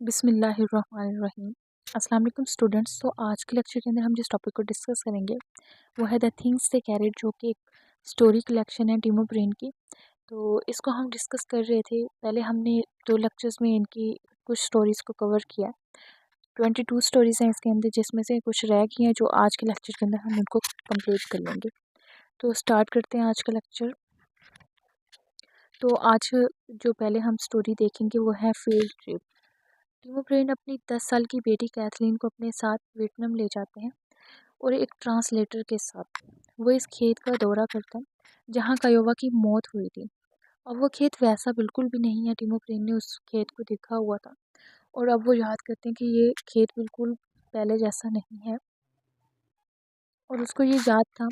बिस्मिल्लाहिर्रहमानिर्रहीम। अस्सलाम वालेकुम स्टूडेंट्स। तो आज के लेक्चर के अंदर हम जिस टॉपिक को डिस्कस करेंगे वो है द थिंग्स दे कैरिड, जो कि एक स्टोरी कलेक्शन है टीमो ब्रेन की। तो इसको हम डिस्कस कर रहे थे। पहले हमने 2 लेक्चर्स में इनकी कुछ स्टोरीज़ को कवर किया। 22 स्टोरीज़ हैं इसके अंदर, जिसमें से कुछ रह गई हैं जो आज के लेक्चर के अंदर हम उनको कंप्लीट कर लेंगे। तो स्टार्ट करते हैं आज का लेक्चर। तो आज जो पहले हम स्टोरी देखेंगे वो है फील्ड ट्रिप। टीमो ब्रेन अपनी 10 साल की बेटी कैथलीन को अपने साथ वियतनाम ले जाते हैं और एक ट्रांसलेटर के साथ वो इस खेत का दौरा करते हैं जहां कायोवा की मौत हुई थी। अब वो खेत वैसा बिल्कुल भी नहीं है। टीमो ब्रेन ने उस खेत को देखा हुआ था और अब वो याद करते हैं कि ये खेत बिल्कुल पहले जैसा नहीं है और उसको ये याद था।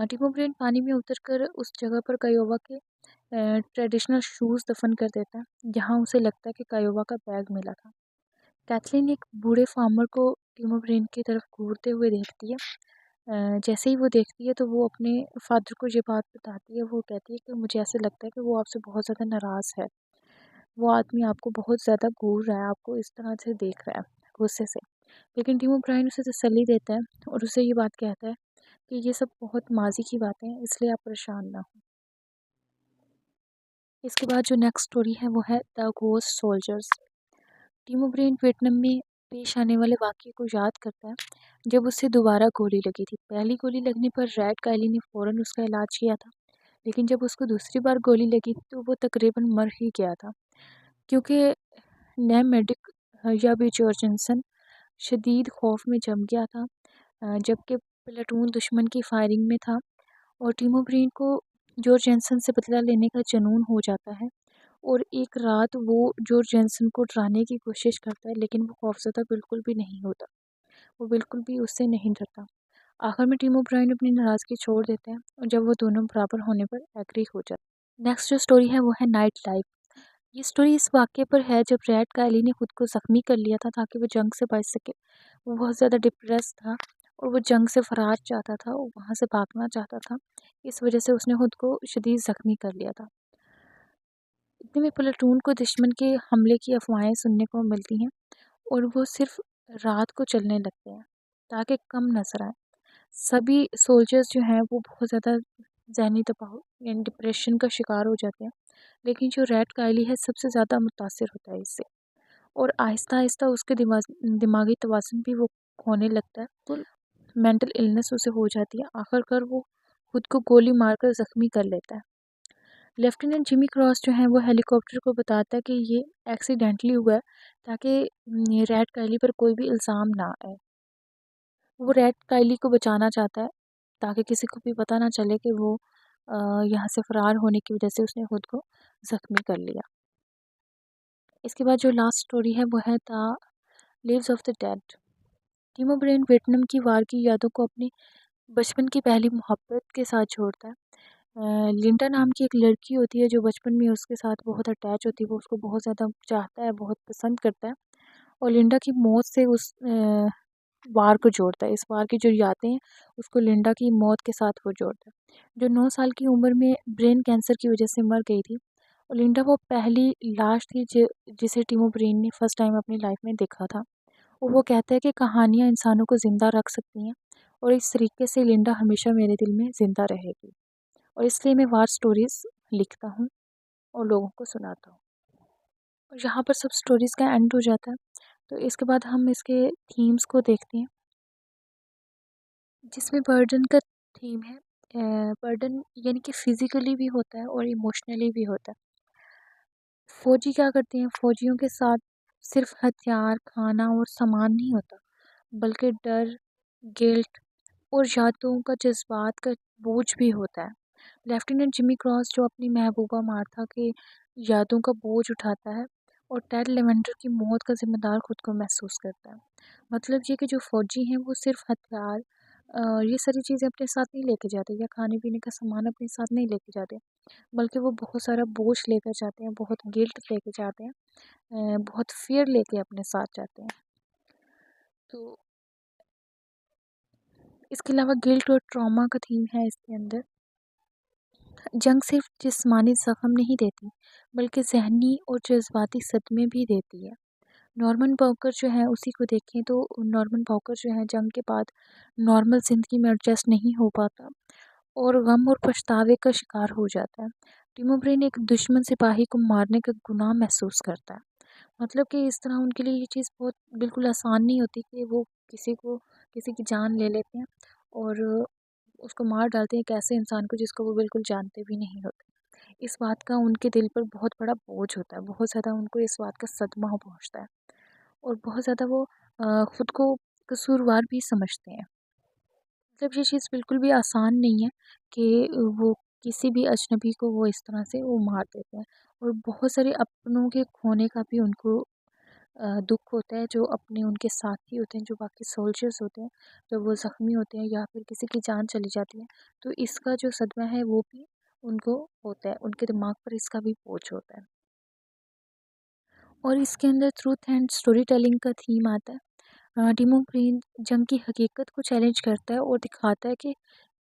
टीमो ब्रेन पानी में उतरकर उस जगह पर कायोवा के ट्रेडिशनल शूज़ दफन कर देता है जहाँ उसे लगता है कि कायोवा का बैग मिला था। कैथलीन एक बूढ़े फार्मर को टीमो ब्रेन की तरफ घूरते हुए देखती है। जैसे ही वो देखती है तो वो अपने फादर को ये बात बताती है। वो कहती है कि मुझे ऐसे लगता है कि वो आपसे बहुत ज़्यादा नाराज़ है। वो आदमी आपको बहुत ज़्यादा घूर रहा है, आपको इस तरह से देख रहा है गुस्से से। लेकिन टीमो ब्राइन उसे तसल्ली देता है और उसे ये बात कहता है कि ये सब बहुत माजी की बातें हैं, इसलिए आप परेशान ना हो। इसके बाद जो नेक्स्ट स्टोरी है वो है the ghost soldiers. टीमो brain Vietnam में पेश आने वाले वाक़ये को याद करता है जब उसे दोबारा गोली लगी थी। पहली गोली लगने पर रेड कायली ने फ़ौरन उसका इलाज किया था, लेकिन जब उसको दूसरी बार गोली लगी तो वो तकरीबन मर ही गया था, क्योंकि नए मेडिक या भी जॉर्जनसन शदीद खौफ में जम गया था। जबकि प्लेटून दुश्मन की फायरिंग में था और टीमो ब्रेन को जॉर्ज जैनसन से बदला लेने का जुनून हो जाता है और एक रात वो जॉर्ज जैनसन को डराने की कोशिश करता है, लेकिन वो खौफज़दा बिल्कुल भी नहीं होता। वो बिल्कुल भी उससे नहीं डरता। आखिर में टीमो ब्राइन अपनी नाराज़गी छोड़ देते हैं और जब वो दोनों बराबर होने पर एग्री हो जाते हैं। नेक्स्ट जो स्टोरी है वो है नाइट लाइफ। ये स्टोरी इस वाक़ये पर है जब रेड कायली ने खुद को ज़ख्मी कर लिया था ताकि वो जंग से बच सके। वो बहुत ज़्यादा डिप्रेस था और वो जंग से फ़रार चाहता था और वहाँ से भागना चाहता था। इस वजह से उसने खुद को शदीद ज़ख्मी कर लिया था। इतने में प्लेटून को दुश्मन के हमले की अफवाहें सुनने को मिलती हैं और वो सिर्फ रात को चलने लगते हैं ताकि कम नजर आए। सभी सोल्जर्स जो हैं वो बहुत ज़्यादा जहनी दबाव यानी डिप्रेशन का शिकार हो जाते हैं, लेकिन जो रेड कायली है सबसे ज़्यादा मुतासिर होता है इससे और आहिस्ता आहिस्ता उसके दिमागी तवाज़ुन भी वो खोने लगता है। तो मेंटल इलनेस उसे हो जाती है। आखिरकार वो खुद को गोली मारकर ज़ख्मी कर लेता है। लेफ्टिनेंट जिमी क्रॉस जो है वो हेलीकॉप्टर को बताता है कि ये एक्सीडेंटली हुआ है ताकि रेड कायली पर कोई भी इल्ज़ाम ना आए। वो रेड कायली को बचाना चाहता है ताकि किसी को भी पता ना चले कि वो यहाँ से फ़रार होने की वजह से उसने खुद को ज़ख्मी कर लिया। इसके बाद जो लास्ट स्टोरी है वो है the leaves of the dead. टीमो brain Vietnam की वार की यादों को अपनी बचपन की पहली मोहब्बत के साथ जोड़ता है। लिंडा नाम की एक लड़की होती है जो बचपन में उसके साथ बहुत अटैच होती है। वो उसको बहुत ज़्यादा चाहता है, बहुत पसंद करता है और लिंडा की मौत से उस वार को जोड़ता है। इस वार की जो यादें हैं उसको लिंडा की मौत के साथ वो जोड़ता है, जो 9 साल की उम्र में ब्रेन कैंसर की वजह से मर गई थी। और लिंडा वो पहली लाश थी जिसे टीमो ब्रेन ने फर्स्ट टाइम अपनी लाइफ में देखा था। और वो कहता है कि कहानियाँ इंसानों को ज़िंदा रख सकती हैं और इस तरीके से लिंडा हमेशा मेरे दिल में ज़िंदा रहेगी और इसलिए मैं वार स्टोरीज़ लिखता हूँ और लोगों को सुनाता हूँ। और यहाँ पर सब स्टोरीज़ का एंड हो जाता है। तो इसके बाद हम इसके थीम्स को देखते हैं, जिसमें बर्डन का थीम है। बर्डन यानी कि फ़िज़िकली भी होता है और इमोशनली भी होता है। फ़ौजी क्या करते हैं, फ़ौजियों के साथ सिर्फ हथियार, खाना और सामान नहीं होता, बल्कि डर, गिल्ट और यादों का जज़्बात का बोझ भी होता है। लेफ्टिनेंट जिमी क्रॉस जो अपनी महबूबा मार्था के यादों का बोझ उठाता है और टेड लेवेंडर की मौत का ज़िम्मेदार खुद को महसूस करता है। मतलब ये कि जो फ़ौजी हैं वो सिर्फ हथियार ये सारी चीज़ें अपने साथ नहीं लेके जाते या खाने-पीने का सामान अपने साथ नहीं लेके जाते, बल्कि वो बहुत सारा बोझ लेकर जाते हैं, बहुत गिल्ट लेके जाते हैं, बहुत फ़ियर लेके अपने साथ जाते हैं। तो इसके अलावा गिल्ट और ट्रॉमा का थीम है इसके अंदर। जंग सिर्फ जिस्मानी ज़ख्म नहीं देती, बल्कि ज़हनी और जज़्बाती सदमे भी देती है। नॉर्मन पॉकर जो है उसी को देखें तो नॉर्मन पॉकर जो है जंग के बाद नॉर्मल ज़िंदगी में एडजस्ट नहीं हो पाता और गम और पछतावे का शिकार हो जाता है। टिमो ब्रेन एक दुश्मन सिपाही को मारने का गुनाह महसूस करता है। मतलब कि इस तरह उनके लिए ये चीज़ बहुत बिल्कुल आसान नहीं होती कि वो किसी की जान ले लेते हैं और उसको मार डालते हैं एक ऐसे इंसान को जिसको वो बिल्कुल जानते भी नहीं होते। इस बात का उनके दिल पर बहुत बड़ा बोझ होता है, बहुत ज़्यादा उनको इस बात का सदमा पहुँचता है और बहुत ज़्यादा वो खुद को कसूरवार भी समझते हैं। मतलब ये चीज़ बिल्कुल भी आसान नहीं है कि वो किसी भी अजनबी को वो इस तरह से वो मार देते हैं और बहुत सारे अपनों के खोने का भी उनको दुःख होता है, जो अपने उनके साथी होते हैं, जो बाकी सोल्जर्स होते हैं, जब वो ज़ख्मी होते हैं या फिर किसी की जान चली जाती है, तो इसका जो सदमा है वो भी उनको होता है, उनके दिमाग पर इसका भी बोझ होता है। और इसके अंदर ट्रूथ एंड स्टोरी टेलिंग का थीम आता है। टिमो ग्रीन जंग की हकीकत को चैलेंज करता है और दिखाता है कि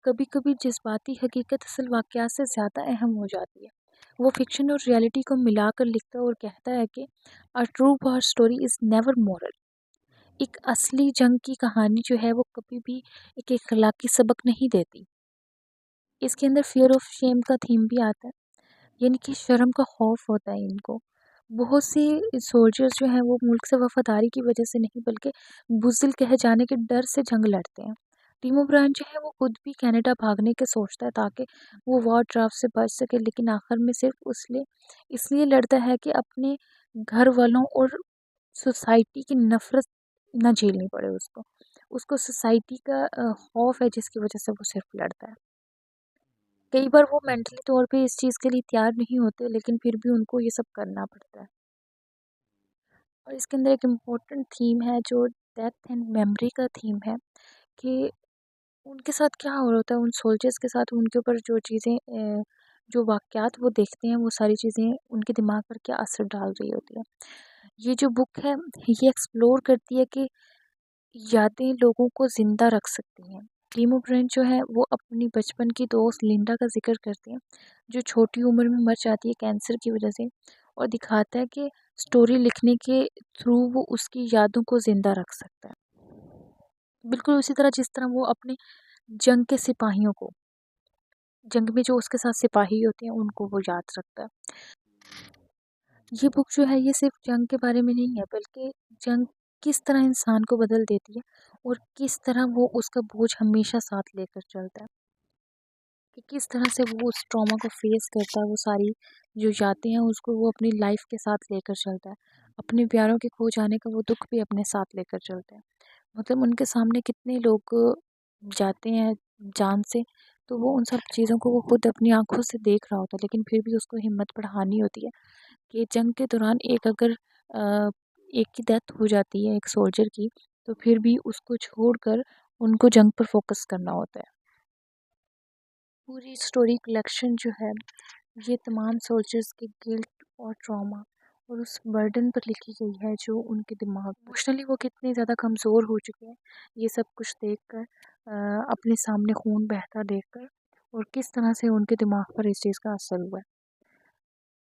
कभी-कभी जज़्बाती हकीकत असल वाक़यात से ज़्यादा अहम हो जाती है। वो फ़िक्शन और रियलिटी को मिलाकर लिखता है और कहता है कि a true war story is never moral. एक असली जंग की कहानी जो है वो कभी भी एक इखलाकी सबक नहीं देती। इसके अंदर फ़ियर ऑफ शेम का थीम भी आता है, यानी कि शर्म का खौफ होता है इनको। बहुत से सोल्जर्स जो हैं वो मुल्क से वफ़ादारी की वजह से नहीं बल्कि बुज़दिल कहे जाने के डर से जंग लड़ते हैं। टिमो ब्रांड जो है वो खुद भी कनाडा भागने के सोचता है ताकि वो वॉर ड्राफ्ट से बच सके, लेकिन आखिर में सिर्फ़ इसलिए लड़ता है कि अपने घर वालों और सोसाइटी की नफ़रत ना झेलनी पड़े उसको। उसको सोसाइटी का खौफ है जिसकी वजह से वो सिर्फ़ लड़ता है। कई बार वो मेंटली तौर पे इस चीज़ के लिए तैयार नहीं होते, लेकिन फिर भी उनको ये सब करना पड़ता है। और इसके अंदर एक इम्पोर्टेंट थीम है जो डेथ एंड मेमोरी का थीम है कि उनके साथ क्या हो रहा होता है, उन सोल्जर्स के साथ उनके ऊपर जो चीज़ें जो वाक़यात वो देखते हैं, वो सारी चीज़ें उनके दिमाग पर क्या असर डाल रही होती है। ये जो बुक है, ये एक्सप्लोर करती है कि यादें लोगों को ज़िंदा रख सकती हैं। टीमो ब्रेंट जो है वो अपनी बचपन की दोस्त लिंडा का ज़िक्र करती हैं, जो छोटी उम्र में मर जाती है कैंसर की वजह से, और दिखाता है कि स्टोरी लिखने के थ्रू वो उसकी यादों को ज़िंदा रख सकता है। बिल्कुल उसी तरह जिस तरह वो अपने जंग के सिपाहियों को, जंग में जो उसके साथ सिपाही होते हैं उनको वो याद रखता है। ये बुक जो है ये सिर्फ़ जंग के बारे में नहीं है, बल्कि जंग किस तरह इंसान को बदल देती है और किस तरह वो उसका बोझ हमेशा साथ लेकर चलता है। कि किस तरह से वो उस ट्रॉमा को फेस करता है, वो सारी जो यादें हैं उसको वो अपनी लाइफ के साथ लेकर चलता है। अपने प्यारों के खो जाने का वो दुःख भी अपने साथ लेकर चलता है। मतलब उनके सामने कितने लोग जाते हैं जान से, तो वो उन सब चीज़ों को वो खुद अपनी आँखों से देख रहा होता है, लेकिन फिर भी उसको हिम्मत बढ़ानी होती है कि जंग के दौरान एक अगर एक की डेथ हो जाती है एक सोल्जर की, तो फिर भी उसको छोड़कर उनको जंग पर फ़ोकस करना होता है। पूरी स्टोरी कलेक्शन जो है ये तमाम सोल्जर्स के गिल्ट और ट्रॉमा और उस बर्डन पर लिखी गई है जो उनके दिमाग इमोशनली वो कितने ज़्यादा कमज़ोर हो चुके हैं, ये सब कुछ देखकर अपने सामने खून बहता देखकर, और किस तरह से उनके दिमाग पर इस चीज़ का असर हुआ है।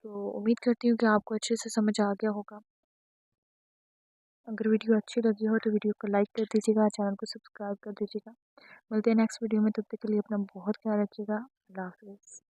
तो उम्मीद करती हूँ कि आपको अच्छे से समझ आ गया होगा। अगर वीडियो अच्छी लगी हो तो वीडियो को लाइक कर दीजिएगा, चैनल को सब्सक्राइब कर दीजिएगा। मिलते हैं नेक्स्ट वीडियो में, तब तक के लिए अपना बहुत ख्याल रखिएगा। अल्लाह हाफ़िज़।